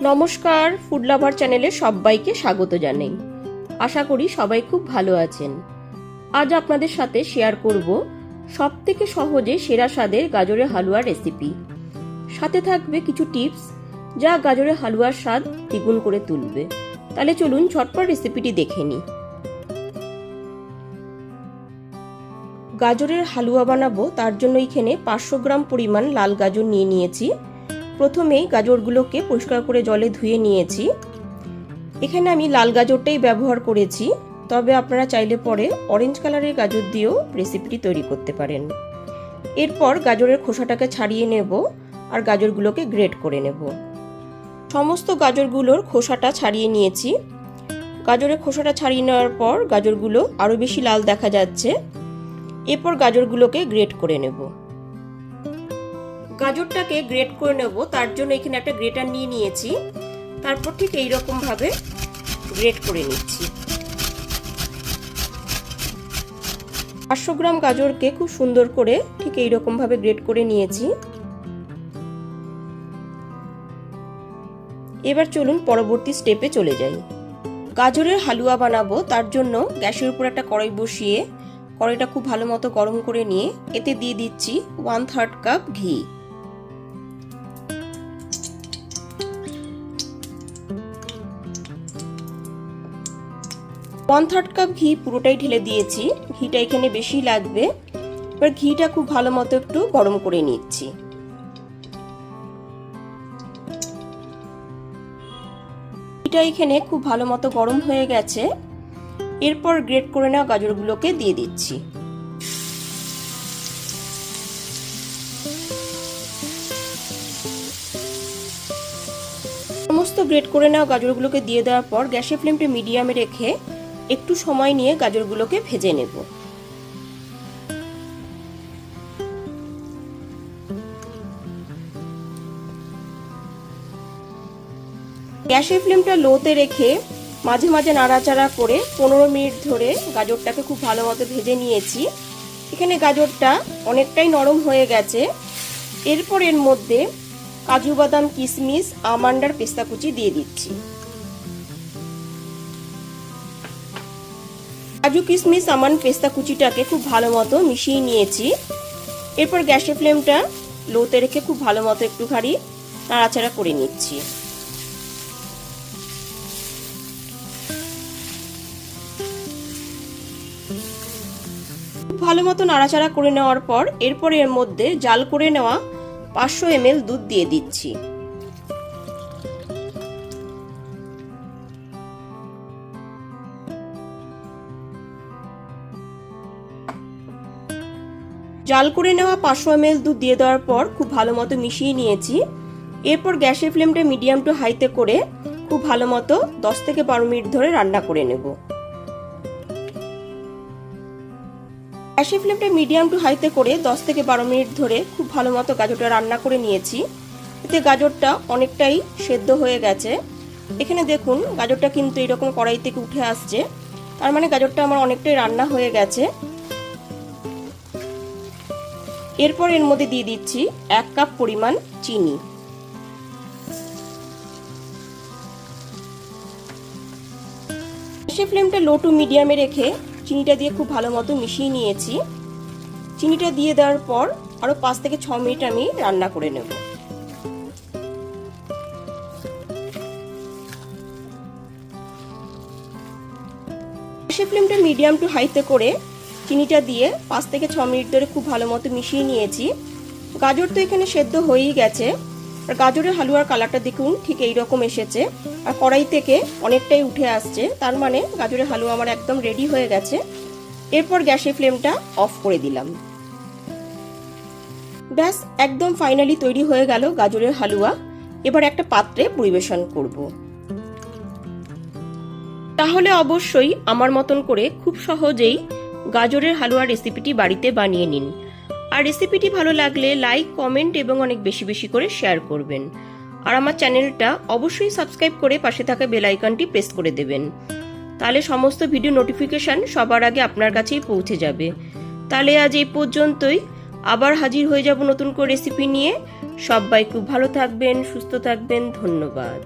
নমস্কার, food lover চ্যানেলে সবাইকে স্বাগত জানাই। আশা করি সবাই খুব ভালো আছেন। আজ আপনাদের সাথে শেয়ার করব সবথেকে সহজে সেরা স্বাদের গাজরের হালুয়ার রেসিপি। সাথে থাকবে কিছু টিপস যা গাজরের হালুয়ার স্বাদ দ্বিগুণ করে তুলবে। তাহলে চলুন ঝটপট রেসিপিটি দেখে নিই। গাজরের হালুয়া বানাবো, তার জন্য এখানে 500 গ্রাম পরিমাণ লাল গাজর নিয়ে নিয়েছি। প্রথমেই গাজরগুলোকে পরিষ্কার করে জলে ধুয়ে নিয়েছি। এখানে আমি লাল গাজরটাই ব্যবহার করেছি, তবে আপনারা চাইলে পরে অরেঞ্জ কালারের গাজর দিয়েও রেসিপিটি তৈরি করতে পারেন। এরপর গাজরের খোসাটাকে ছাড়িয়ে নেব আর গাজরগুলোকে গ্রেট করে নেব। সমস্ত গাজরগুলোর খোসাটা ছাড়িয়ে নিয়েছি। গাজরের খোসাটা ছাড়িয়ে নেওয়ার পর গাজরগুলো আরও বেশি লাল দেখা যাচ্ছে। এরপর গাজরগুলোকে গ্রেট করে নেব। গাজরটাকে গ্রেট করে নেব, তার জন্য এখানে একটা গ্রেটার নিয়ে নিয়েছি। তারপর ঠিক এইরকম ভাবে গ্রেট করে নিচ্ছি। 500 গ্রাম গাজরকে খুব সুন্দর করে ঠিক এইরকম ভাবে গ্রেট করে নিয়েছি। এবার চলুন পরবর্তী স্টেপে চলে যাই। গাজরের হালুয়া বানাবো, তার জন্য গ্যাসের উপর একটা কড়াই বসিয়ে কড়াইটা খুব ভালো মতো গরম করে নিয়ে এতে দিয়ে দিচ্ছি 1/3 কাপ ঘি। ওয়ান থার্ড কাপ ঘি পুরোটাই ঢেলে দিয়েছি। ঘিটা এখানে বেশি লাগবে। এবার ঘিটা খুব ভালো মতো একটু গরম করে নিচ্ছি। ঘিটা এখানে খুব ভালো মতো গরম হয়ে গেছে। এরপর গ্রেট করে নেওয়া গাজরগুলোকে দিয়ে দিচ্ছি। সমস্ত গ্রেট করে নেওয়া গাজরগুলোকে দিয়ে দেওয়ার পর গ্যাসের ফ্লেমটা মিডিয়ামে রেখে একটু সময় নিয়ে গাজরগুলোকে ভেজে নেব। গ্যাসের ফ্লেমটা লোতে রেখে মাঝে মাঝে নাড়াচাড়া করে 15 মিনিট ধরে গাজরটাকে খুব ভালো মতো ভেজে নিয়েছি। এখানে গাজরটা অনেকটাই নরম হয়ে গেছে। এরপর এর মধ্যে কাজু বাদাম, কিশমিশ, আমন্ড আর পেস্তা কুচি দিয়ে দিচ্ছি। কাজু, কিশমিশ, আমন্ড, পেস্তা কুচিটাকে খুব ভালো মতো মিশিয়ে নিয়েছি। এরপর গ্যাসের ফ্লেমটা লোতে রেখে খুব ভালো মতো একটুখানি নাড়াচাড়া করে নিচ্ছি। ভালো মতো নাড়াচাড়া করে নেওয়ার পর এরপর এর মধ্যে জাল করে নেওয়া 500 ml দুধ দিয়ে দিচ্ছি। জাল করে নেওয়া 500 ml দুধ দিয়ে দেওয়ার পর খুব ভালো মতো মিশিয়ে নিয়েছি। এরপর গ্যাসের ফ্লেমটা মিডিয়াম টু হাইতে করে খুব ভালো মতো 10 থেকে 12 মিনিট ধরে রান্না করে নেব। গ্যাসের ফ্লেমটা মিডিয়াম টু হাইতে করে 10 থেকে 12 মিনিট ধরে খুব ভালো মতো গাজরটা রান্না করে নিয়েছি। এতে গাজরটা অনেকটাই সেদ্ধ হয়ে গেছে। এখানে দেখুন গাজরটা কিন্তু এরকম কড়াই থেকে উঠে আসছে, তার মানে গাজরটা আমার অনেকটাই রান্না হয়ে গেছে। এরপর এর মধ্যে দিয়ে দিচ্ছি 1 কাপ পরিমাণ চিনি। গ্যাসের ফ্লেমটা লো টু মিডিয়ামে রেখে চিনিটা দিয়ে খুব ভালো মতো মিশিয়ে নিয়েছি। চিনিটা দিয়ে দেওয়ার পর আরো 5 থেকে 6 মিনিট আমি রান্না করে নেব। গ্যাসের ফ্লেমটা মিডিয়াম টু হাইতে করে চিনিটা দিয়ে 5 থেকে 6 মিনিট ধরে খুব ভালো মতো মিশিয়ে নিয়েছি। গাজর তো এখানে সেদ্ধ হয়েই গেছে। আর গাজরের হালুয়ার কালারটা দেখুন ঠিক এইরকম এসেছে, আর কড়াই থেকে অনেকটাই উঠে আসছে, তার মানে গাজরের হালুয়া আমার একদম রেডি হয়ে গেছে। এরপর গ্যাসের ফ্লেমটা অফ করে দিলাম। ব্যাস, একদম ফাইনালি তৈরি হয়ে গেল গাজরের হালুয়া। এবার একটা পাত্রে পরিবেশন করব। তাহলে অবশ্যই আমার মতন করে খুব সহজেই গাজরের হালুয়ার রেসিপিটি বাড়িতে বানিয়ে নিন। আর রেসিপিটি ভালো লাগলে লাইক, কমেন্ট এবং অনেক বেশি বেশি করে শেয়ার করবেন। আর আমার চ্যানেলটা অবশ্যই সাবস্ক্রাইব করে পাশে থাকা বেল আইকনটি প্রেস করে দেবেন। তাহলে সমস্ত ভিডিও নোটিফিকেশন সবার আগে আপনার কাছেই পৌঁছে যাবে। তাহলে আজ এই পর্যন্তই। আবার হাজির হয়ে যাব নতুন করে রেসিপি নিয়ে। সবাই খুব ভালো থাকবেন, সুস্থ থাকবেন। ধন্যবাদ।